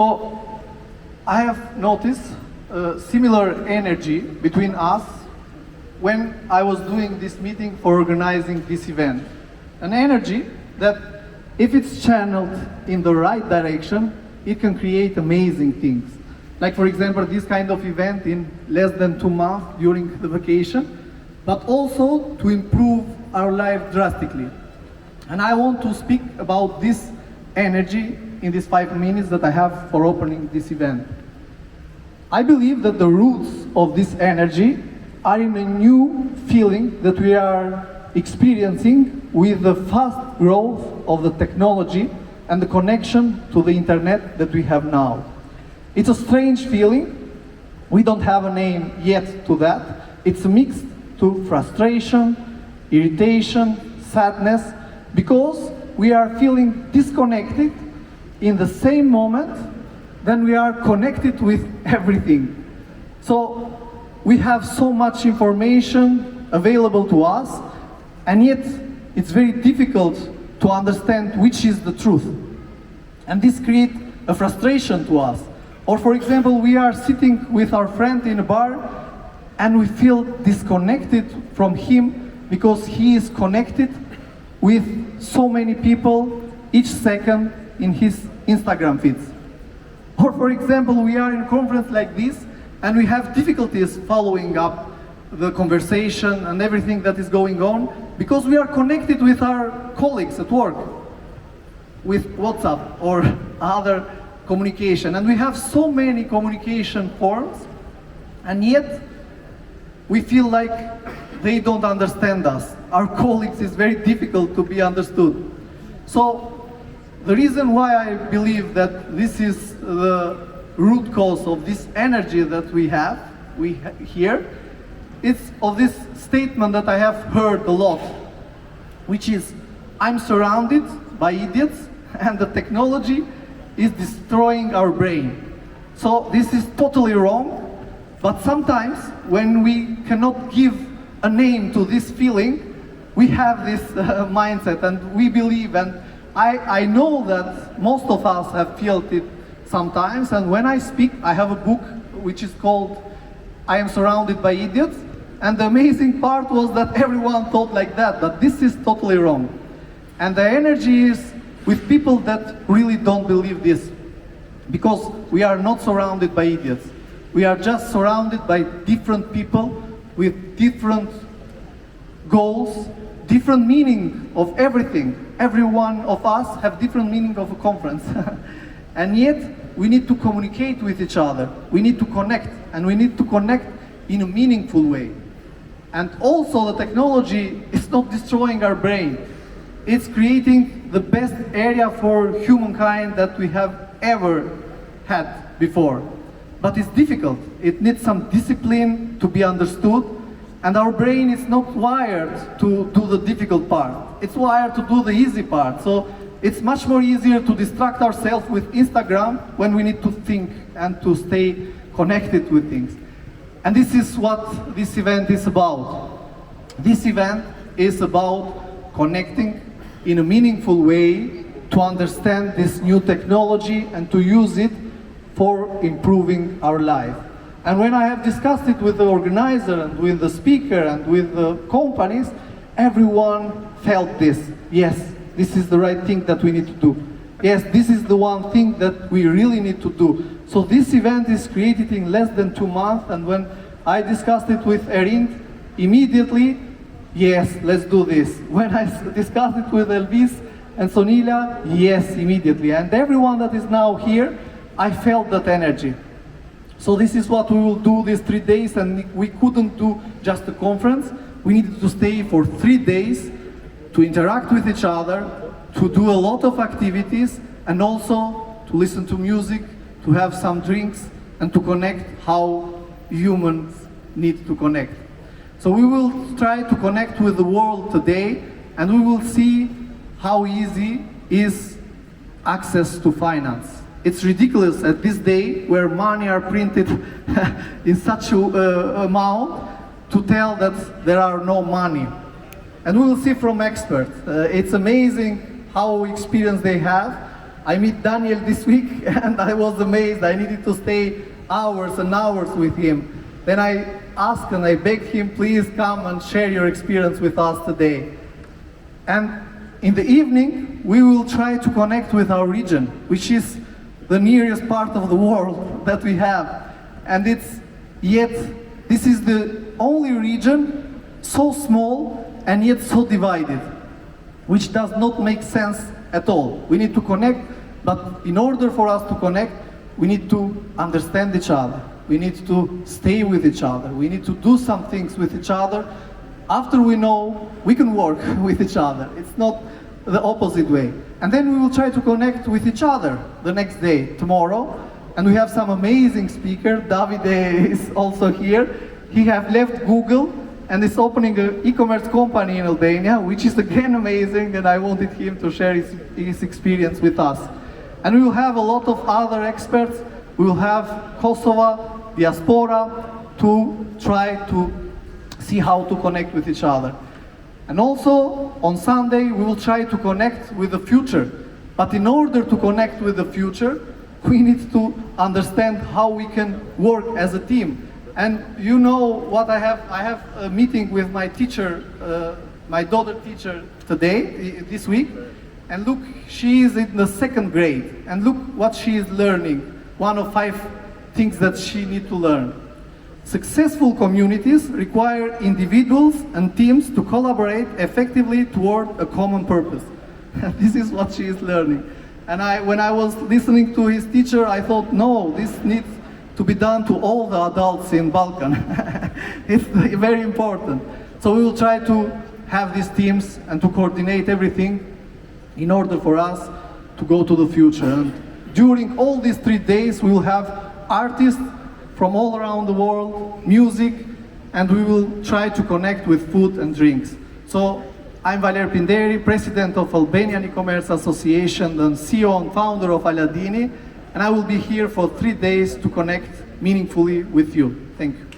So I have noticed similar energy between us when I was doing this meeting for organizing this event. An energy that, if it's channeled in the right direction, it can create amazing things. Like, for example, this kind of event in less than 2 months during the vacation, but also to improve our life drastically. And I want to speak about this energy in these 5 minutes that I have for opening this event. I believe that the roots of this energy are in a new feeling that we are experiencing with the fast growth of the technology and the connection to the internet that we have now. It's a strange feeling. We don't have a name yet to that. It's mixed to frustration, irritation, sadness, because we are feeling disconnected in the same moment then we are connected with everything. So we have so much information available to us, and yet it's very difficult to understand which is the truth. And this creates a frustration to us. Or for example, we are sitting with our friend in a bar and we feel disconnected from him because he is connected with so many people each second in his Instagram feeds. Or for example, we are in a conference like this and we have difficulties following up the conversation and everything that is going on because we are connected with our colleagues at work, with WhatsApp or other communication. And we have so many communication forms, and yet we feel like they don't understand us. Our colleagues is very difficult to be understood. So the reason why I believe that this is the root cause of this energy that we have here, it's of this statement that I have heard a lot, which is, I'm surrounded by idiots and the technology is destroying our brain. So this is totally wrong, but sometimes when we cannot give a name to this feeling, we have this mindset and we believe, and I know that most of us have felt it sometimes, and when I speak, I have a book which is called I Am Surrounded by Idiots, and the amazing part was that everyone thought like that, but this is totally wrong. And the energy is with people that really don't believe this, because we are not surrounded by idiots. We are just surrounded by different people with different goals, different meaning of everything. Every one of us have different meaning of a conference. And yet, we need to communicate with each other. We need to connect, and we need to connect in a meaningful way. And also, the technology is not destroying our brain. It's creating the best area for humankind that we have ever had before. But it's difficult. It needs some discipline to be understood. And our brain is not wired to do the difficult part. It's wired to do the easy part. So it's much more easier to distract ourselves with Instagram when we need to think and to stay connected with things. And this is what this event is about. This event is about connecting in a meaningful way to understand this new technology and to use it for improving our life. And when I have discussed it with the organizer and with the speaker and with the companies, everyone felt this. Yes, this is the right thing that we need to do. Yes, this is the one thing that we really need to do. So this event is created in less than 2 months, and when I discussed it with Erin, immediately, yes, let's do this. When I discussed it with Elvis and Sonila, yes, immediately. And everyone that is now here, I felt that energy. So this is what we will do these 3 days, and we couldn't do just a conference. We needed to stay for 3 days to interact with each other, to do a lot of activities, and also to listen to music, to have some drinks, and to connect how humans need to connect. So we will try to connect with the world today, and we will see how easy is access to finance. It's ridiculous at this day where money are printed in such an amount to tell that there are no money. And we will see from experts. It's amazing how experience they have, I meet Daniel this week and I was amazed. I needed to stay hours and hours with him. Then I asked and I begged him, please come and share your experience with us today. And in the evening, we will try to connect with our region, which is the nearest part of the world that we have. And this is the only region so small and yet so divided, which does not make sense at all. We need to connect, but in order for us to connect, we need to understand each other. We need to stay with each other. We need to do some things with each other. After we know, we can work with each other. It's not the opposite way. And then we will try to connect with each other the next day, tomorrow. And we have some amazing speaker. Davide is also here. He has left Google and is opening an e-commerce company in Albania, which is again amazing, and I wanted him to share his experience with us. And we will have a lot of other experts. We will have Kosovo, diaspora, to try to see how to connect with each other. And also, on Sunday, we will try to connect with the future. But in order to connect with the future, we need to understand how we can work as a team. And you know what I have a meeting with my teacher, my daughter teacher today, this week. And look, she is in the 2nd grade. And look what she is learning. One of 5 things that she needs to learn. Successful communities require individuals and teams to collaborate effectively toward a common purpose. This is what she is learning. And when I was listening to his teacher, I thought, no, this needs to be done to all the adults in Balkan. It's very important. So we will try to have these teams and to coordinate everything in order for us to go to the future. And during all these 3 days, we will have artists from all around the world, music, and we will try to connect with food and drinks. So I'm Valer Pinderi, president of Albanian Ecommerce Association and CEO and founder of Aladini, and I will be here for 3 days to connect meaningfully with you. Thank you.